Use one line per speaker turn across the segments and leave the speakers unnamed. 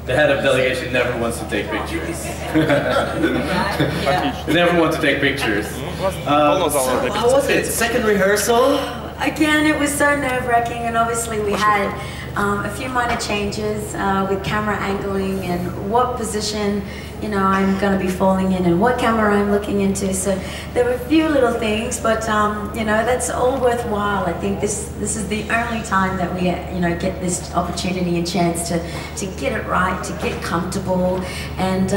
The head of delegation never wants to take pictures. Never want to take pictures.
How was it? Second rehearsal?
Again, it was so nerve-wracking, and obviously we had a few minor changes with camera angling and what position, you know, I'm going to be falling in and what camera I'm looking into. So there were a few little things, but you know, that's all worthwhile. I think this is the only time that we, you know, get this opportunity and chance to get it right, to get comfortable, and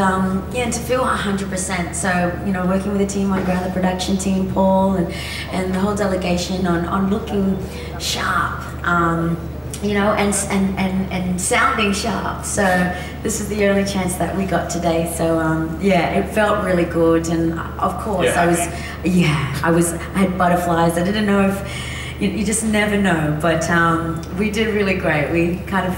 yeah, and to feel 100%. So, you know, working with the team on ground, the production team, Paul, and the whole delegation on looking sharp. You know, and sounding sharp. So this is the only chance that we got today. So yeah, it felt really good, and of course I had butterflies. I didn't know if you just never know, but we did really great. We kind of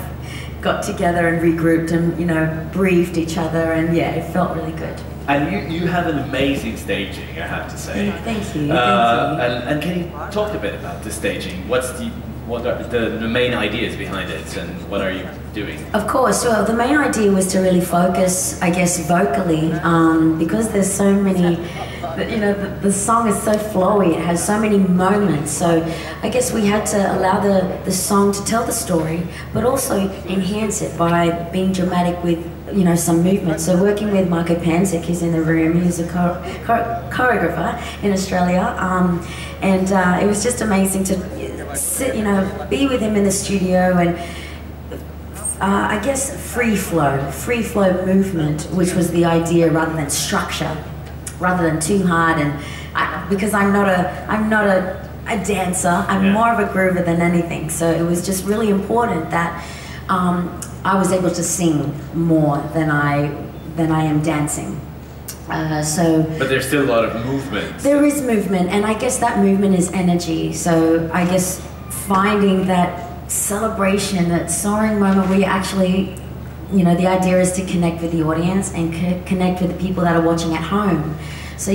got together and regrouped, and you know, briefed each other, and yeah, it felt really good.
And you have an amazing staging, I have to say.
Thank you.
And can you talk a bit about the staging? What are the main ideas behind it, and what are you doing?
Of course, well, the main idea was to really focus, I guess, vocally, because there's so many, you know, the song is so flowy, it has so many moments, so I guess we had to allow the song to tell the story, but also enhance it by being dramatic with, you know, some movement. So working with Marco Panzik, who's in the room, who's a choreographer in Australia, and it was just amazing to sit, you know, be with him in the studio, and I guess free flow movement, which was the idea, rather than structure, rather than too hard. And because I'm not a dancer, I'm more of a groover than anything. So it was just really important that I was able to sing more than I am dancing. But
there's still a lot of movement.
There is movement, and I guess that movement is energy. So I guess finding that celebration, that soaring moment where you actually, you know, the idea is to connect with the audience and connect with the people that are watching at home. So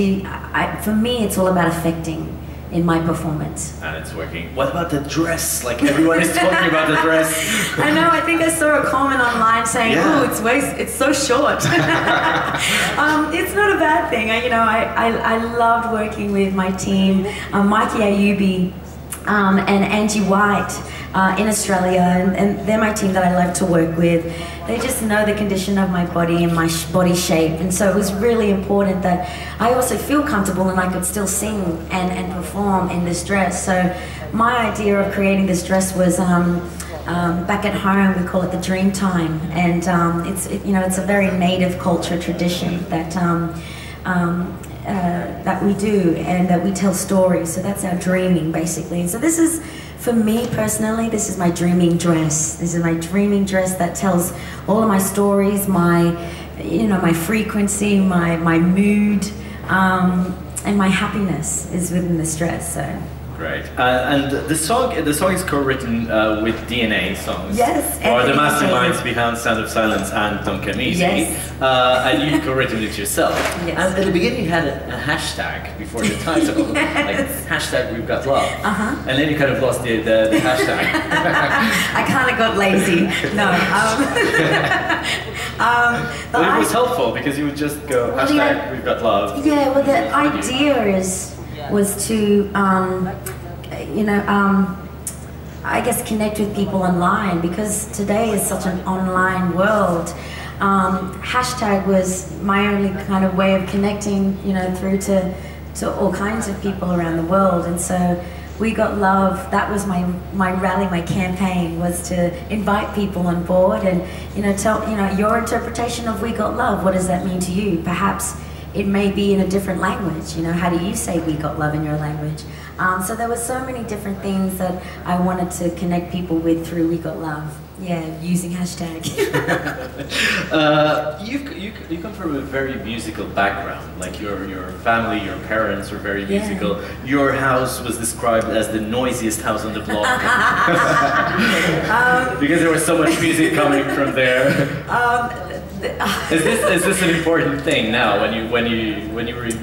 for me, it's all about affecting in my performance.
And it's working. What about the dress? Like, everyone is talking about the dress.
I know, I think I saw a comment online saying, oh, it's so short. It's not a bad thing. I loved working with my team, Mikey Ayubi and Angie White in Australia, and they're my team that I love to work with. They just know the condition of my body and my body shape, and so it was really important that I also feel comfortable and I could still sing and perform in this dress. So my idea of creating this dress was back at home we call it the dream time, and it's a very native culture tradition that that we do, and that we tell stories. So that's our dreaming, basically. And so this is, for me personally, this is my dreaming dress. This is my dreaming dress that tells all of my stories, my frequency, my mood, and my happiness is within this dress. So.
Great. And the song is co-written with DNA Songs.
Yes.
Or the masterminds behind Sound of Silence and Don't Come Easy.
Yes.
And you co-written it yourself.
Yes. And at the beginning you had a hashtag before the title. Like, hashtag We've Got Love.
And then you kind of lost the hashtag.
I kind of got lazy. No.
But it was helpful because you would just go, hashtag We've Got Love.
Yeah, well, the idea was to, I guess connect with people online, because today is such an online world. Hashtag was my only kind of way of connecting, through to all kinds of people around the world. And so We Got Love, that was my rally, my campaign, was to invite people on board and, tell, your interpretation of We Got Love, what does that mean to you? Perhaps it may be in a different language, how do you say We Got Love in your language? So there were so many different things that I wanted to connect people with through We Got Love. Yeah, using hashtag.
You come from a very musical background. Like your family, your parents were very musical. Your house was described as the noisiest house on the block because there was so much music coming from there. Is this an important thing now when you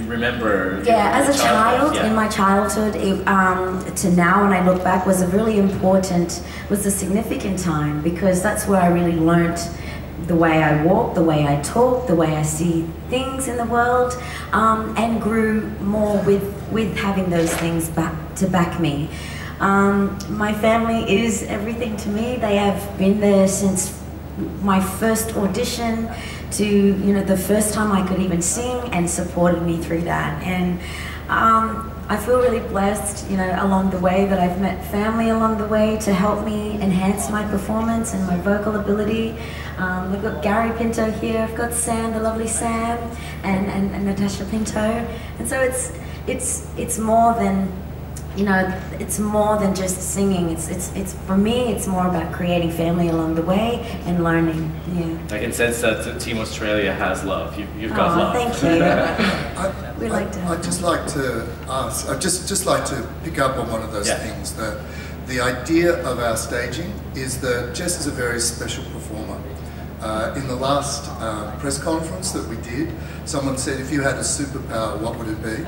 remember?
Yeah, as a child, in my childhood, to now when I look back, was a significant time, because that's where I really learnt the way I walk, the way I talk, the way I see things in the world, and grew more with having those things to back me. My family is everything to me. They have been there since my first audition to, you know, the first time I could even sing, and supported me through that. And I feel really blessed, you know, along the way, that I've met family along the way to help me enhance my performance and my vocal ability. We've got Gary Pinto here, I've got Sam, the lovely Sam, and Natasha Pinto. And so it's more than, you know, it's more than just singing. It's for me, it's more about creating family along the way and learning. Yeah.
I can sense that Team Australia has love. You've got love.
Thank you. We like to.
I'd just like to ask. I'd just like to pick up on one of those things, that the idea of our staging is that Jess is a very special performer. In the last press conference that we did, someone said, if you had a superpower, what would it be?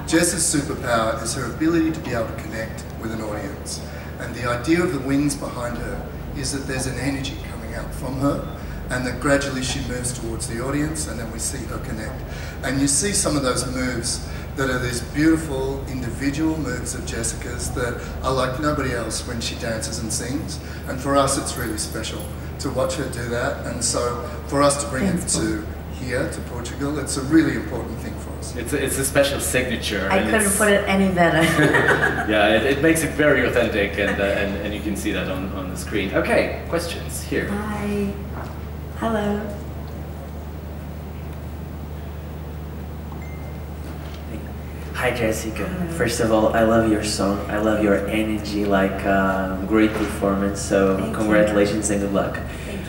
Jess's superpower is her ability to be able to connect with an audience. And the idea of the wings behind her is that there's an energy coming out from her, and that gradually she moves towards the audience, and then we see her connect. And you see some of those moves that are these beautiful individual moves of Jessica's that are like nobody else when she dances and sings. And for us, it's really special to watch her do that. And so for us to bring it to here, to Portugal, it's a really important thing for us.
It's a special signature.
I couldn't put it any better.
Yeah, it makes it very authentic, and you can see that on the screen. Okay, questions here.
Hi. Hello.
Hi Jessica. First of all, I love your song. I love your energy, like great performance. So congratulations and good luck.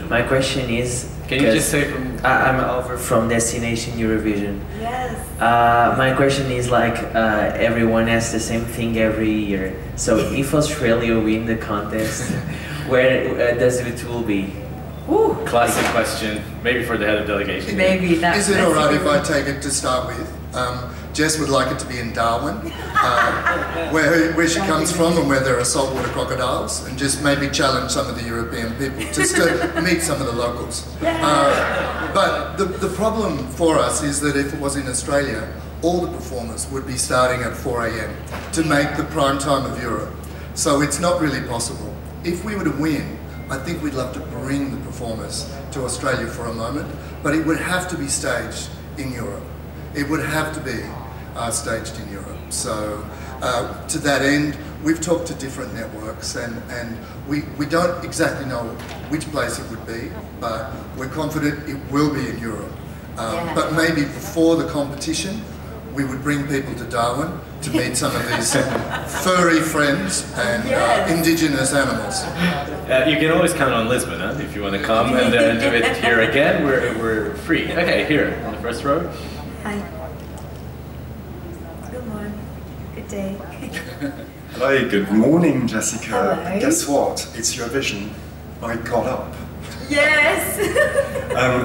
My question is,
can you just say from?
I'm over from Destination Eurovision.
Yes.
My question is like everyone asks the same thing every year. So if Australia win the contest, where does it will be?
Ooh.
Classic question. Maybe for the head of delegation.
Maybe that.
Is it all right if I take it to start with? Jess would like it to be in Darwin, where she comes from and where there are saltwater crocodiles, and just maybe challenge some of the European people, just to meet some of the locals. But the problem for us is that if it was in Australia, all the performers would be starting at 4 AM to make the prime time of Europe. So it's not really possible. If we were to win, I think we'd love to bring the performers to Australia for a moment, but it would have to be staged in Europe. It would have to be staged in Europe. So to that end, we've talked to different networks, and we don't exactly know which place it would be, but we're confident it will be in Europe. But maybe before the competition, we would bring people to Darwin to meet some of these furry friends and indigenous animals.
You can always count on Lisbon, huh? If you want to come and do it here again, we're free. Okay, here on the first row.
Hi. Good morning. Good day.
Hi, good morning, Jessica.
Hello.
Guess what? It's Eurovision. I got up.
Yes.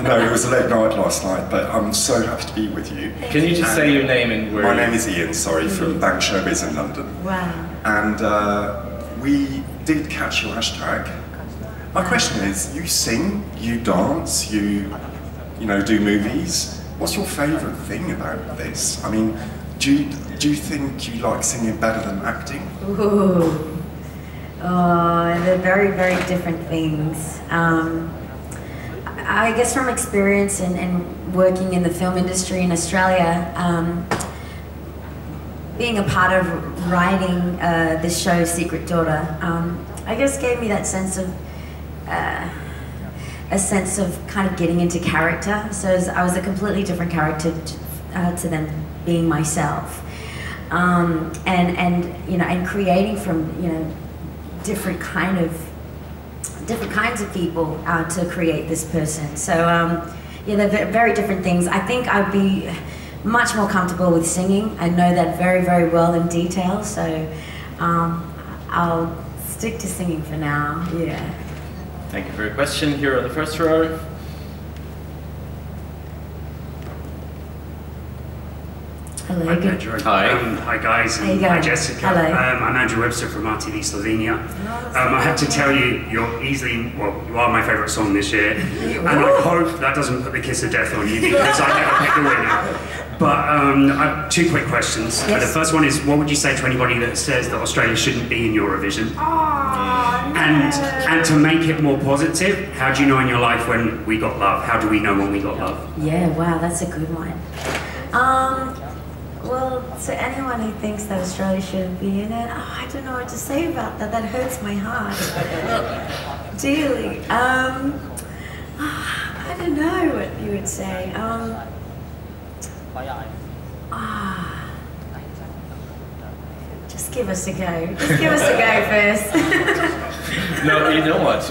No, it was a late night last night, but I'm so happy to be with you.
Can you just say your name and where?
My name is Ian, sorry, from Bank Showbiz in London.
Wow.
And we did catch your hashtag. My question is, you sing, you dance, you know, do movies. What's your favourite thing about this? I mean, do you think you like singing better than acting?
Ooh. Oh, they're very, very different things. I guess from experience and working in the film industry in Australia, being a part of writing this show, Secret Daughter, I guess gave me that sense of a sense of kind of getting into character. So I was a completely different character to them being myself, and you know, and creating from, you know, different kinds of people to create this person. So yeah, they're very different things. I think I'd be much more comfortable with singing. I know that very, very well in detail. So I'll stick to singing for now. Yeah.
Thank you for your question. Here on the first row.
Hello.
Hi, Pedro.
Hi.
Hi, guys.
How you going?
Hi, Jessica.
Hello.
I'm Andrew Webster from RTV Slovenia. I have to tell you, you're easily, well, you are my favourite song this year. And I hope that doesn't put the kiss of death on you because I never picked the winner. But I have two quick questions.
Yes.
The first one is, what would you say to anybody that says that Australia shouldn't be in Eurovision?
Oh, no.
And to make it more positive, how do you know in your life when we got love? How do we know when we got love?
Yeah, wow, that's a good one. Well, to anyone who thinks that Australia shouldn't be in it, I don't know what to say about that. That hurts my heart. Dearly. I don't know what you would say. Just give us a go. Just give us a go first.
No, you know what?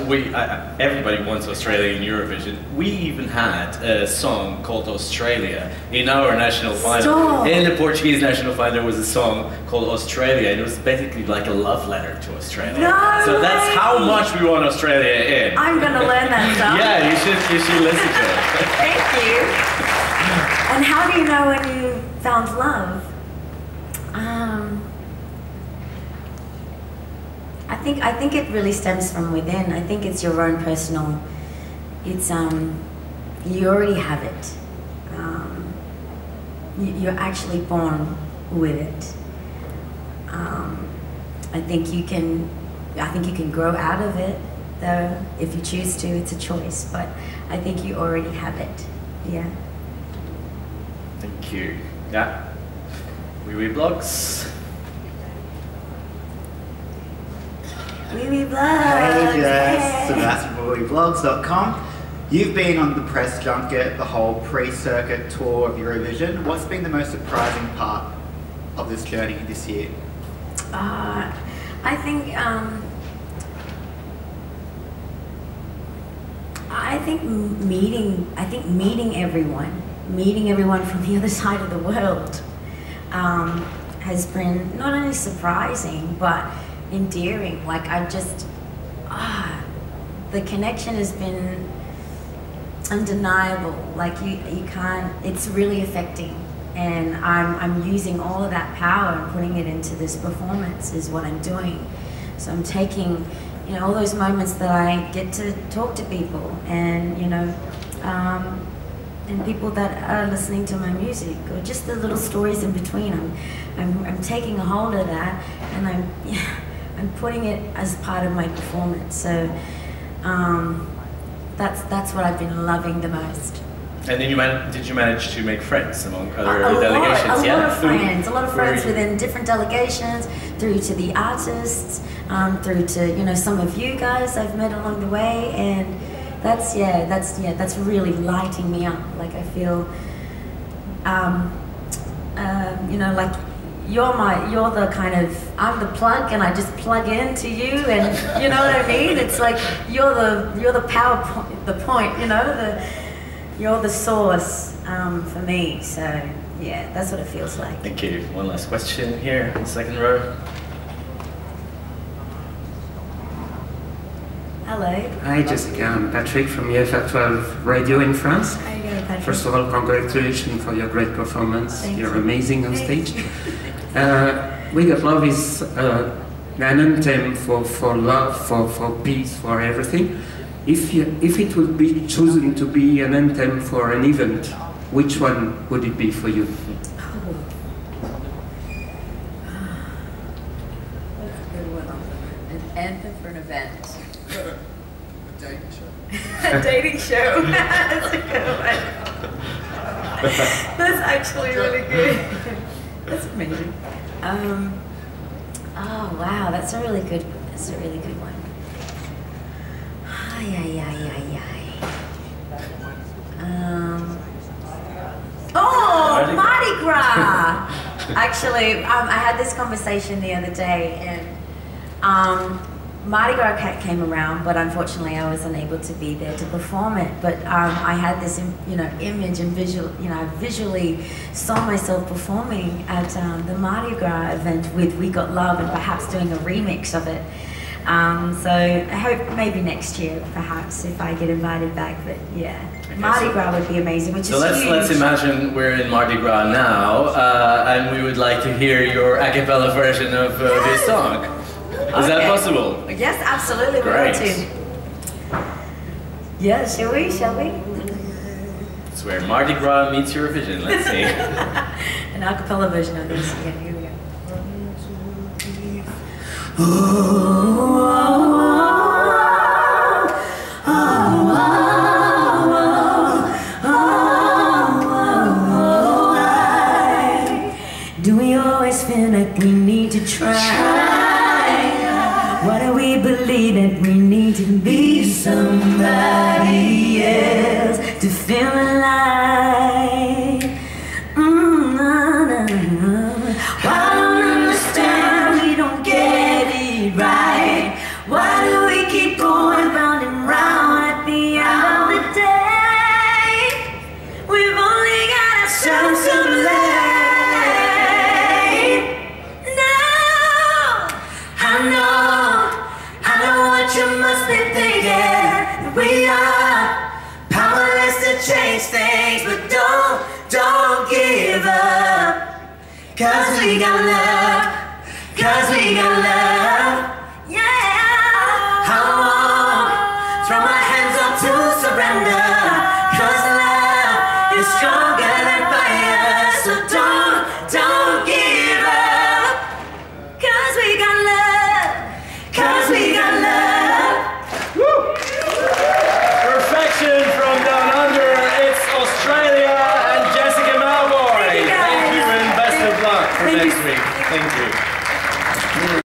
Everybody wants Australia in Eurovision. We even had a song called Australia in our national final.
Stop.
In the Portuguese national final, there was a song called Australia, and it was basically like a love letter to Australia.
No
so that's
way.
how much we want Australia in.
I'm gonna learn that stuff.
Yeah, you should listen to it.
Thank you. And how do you know when you found love? I think it really stems from within. I think it's your own personal. It's you already have it. You're actually born with it. I think you can grow out of it, though. If you choose to, it's a choice. But I think you already have it. Yeah.
Thank you. Yeah. Wee blogs.
Wee blogs.
Hey Jess, Sebastian from WeBlogs.com. You've been on the press junket, the whole pre-circuit tour of Eurovision. What's been the most surprising part of this journey this year?
I think meeting everyone from the other side of the world has been not only surprising but endearing. Like the connection has been undeniable. Like you can't. It's really affecting, and I'm using all of that power and putting it into this performance is what I'm doing. So I'm taking, all those moments that I get to talk to people, and and people that are listening to my music, or just the little stories in between. I'm taking a hold of that, and I'm putting it as part of my performance. So that's what I've been loving the most.
And then did you manage to make friends among other
A
delegations?
A lot of friends within different delegations, through to the artists, through to some of you guys I've met along the way, and that's really lighting me up. Like I feel, like you're the kind of, I'm the plug and I just plug into you, and you know what I mean? It's like you're the power point, you're the source for me. So yeah, that's what it feels like.
Thank you. One last question here in the second row.
Hello.
Hi Jessica, I'm Patrick from EFF12 Radio in France.
How are you going, Patrick?
First of all, congratulations for your great performance.
Thank
You're
you.
amazing on
Thank
stage.
you.
We Got Love is an anthem for love, for peace, for everything. If it would be chosen to be an anthem for an event, which one would it be for you?
That's a good one. An anthem for an event.
A dating show.
A dating show. That's a good one. That's actually really good. That's amazing. Oh wow, that's a really good one. Oh, Mardi Gras! Actually, I had this conversation the other day, and Mardi Gras came around, but unfortunately I was unable to be there to perform it. But I had this, image and visual, I visually saw myself performing at the Mardi Gras event with We Got Love, and perhaps doing a remix of it. So I hope maybe next year, perhaps, if I get invited back. But yeah, Mardi Gras would be amazing, which
so
is huge.
let's imagine we're in Mardi Gras now, and we would like to hear your a cappella version of this song. Is that possible?
Yes, absolutely.
Great.
We'd love to. Yeah, shall we?
It's where Mardi Gras meets Eurovision. Let's see.
An a cappella version of this. Yeah, here we go. Do we always feel like we need to try? Why do we believe that we need to be somebody else to feel alive? Why don't understand we don't get it right? Why do we keep going round and round at the end of the day? We've only got ourselves to blame. No, I know what you must be thinking. We are powerless to change things, but don't give up. 'Cause we got love, 'cause we